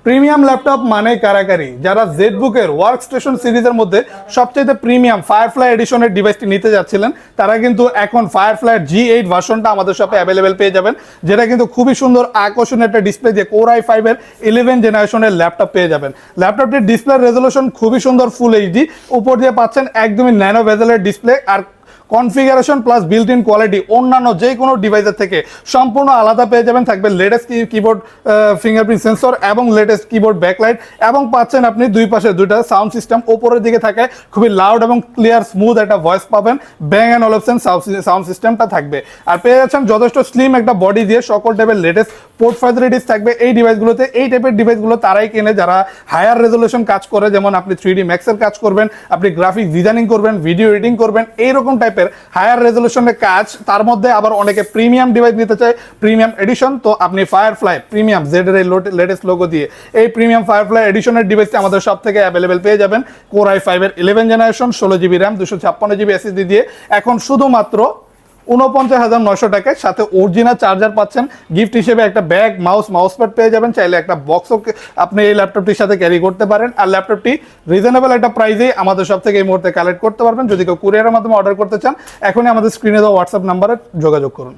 Premium laptop মানে কারাকারি। যারা জেটবুকের work station সিরিজের মধ্যে সবচেয়ে প্রিমিয়াম ফায়ারফ্লাই এডিশনের ডিভাইসটি নিতে যাচ্ছিলেন, তারা কিন্তু এখন ফায়ারফ্লাই G8 ভার্সনটা আমাদের শপে অ্যাভেলেবেল পেয়ে যাবেন, যেটা কিন্তু খুবই সুন্দর আকর্ষণীয় একটা ডিসপ্লে দিয়ে Core i5 এর 11 জেনারেশনের ল্যাপটপ পেয়ে যাবেন। ল্যাপটপটির ডিসপ্লে রেজলিউশন খুবই সুন্দর, ফুল এইচডি, উপর দিয়ে পাচ্ছেন একদমই ন্যানো বেজেলের ডিসপ্লে। আর configuration plus built in quality অন্যান্য যে কোনো ডিভাইসের থেকে সম্পূর্ণ আলাদা পেয়ে যাবেন। থাকবে লেটেস্ট কিবোর্ড ফিঙ্গারপ্রিন্ট সেন্সর এবং লেটেস্ট কিবোর্ড ব্যাকলাইট, এবং পাচ্ছেন আপনি দুই পাশে দুইটা সাউন্ড সিস্টেম। ওপরের দিকে থাকে খুবই লাউড এবং ক্লিয়ার স্মুথ একটা ভয়েস পাবেন, ব্যাং অ্যান্ড অলিপসন সাউন্ড সিস্টেমটা থাকবে। আর পেয়ে যাচ্ছেন যথেষ্ট স্লিম একটা বডি দিয়ে সকল টাইপের লেটেস্ট পোর্ট ফ্যাসিলিটিস থাকবে এই ডিভাইসগুলোতে। এই টাইপের ডিভাইসগুলো তারাই কেনে যারা হায়ার রেজলিউশন কাজ করে, যেমন আপনি 3D ম্যাক্সের কাজ করবেন, আপনি গ্রাফিক্স ডিজাইনিং করবেন, ভিডিও এডিটিং করবেন, এইরকম টাইপের হায়ার রেজলিউশনের কাজ। তার মধ্যে আবার অনেকে প্রিমিয়াম ডিভাইস নিতে চায়, প্রিমিয়াম এডিশন। তো আপনি ফায়ারফ্লাই প্রিমিয়াম জেড এর লেটেস্ট লোগো দিয়ে এই প্রিমিয়াম ফায়ারফ্লাই এডিশনের ডিভাইসটি আমাদের সব থেকে অ্যাভেলেবেল পেয়ে যাবেন। Core i5 এর 11 generation 16GB RAM 256GB SSD দিয়ে এখন শুধুমাত্র 49,900 টাকায়, সাথে অরিজিনাল চার্জার পাচ্ছেন। গিফট হিসেবে একটা ব্যাগ, মাউস প্যাড পেয়ে যাবেন। চাইলে একটা বক্সও আপনি এই ল্যাপটপটির সাথে ক্যারি করতে পারেন। আর ল্যাপটপটি রিজনেবল একটা প্রাইসে আমাদের সব থেকে এই মুহূর্তে কালেক্ট করতে পারবেন। যদি কেউ কুরিয়ারের মাধ্যমে অর্ডার করতে চান, এখনই আমাদের স্ক্রিনে দেওয়া হোয়াটসঅ্যাপ নাম্বারে যোগাযোগ করুন।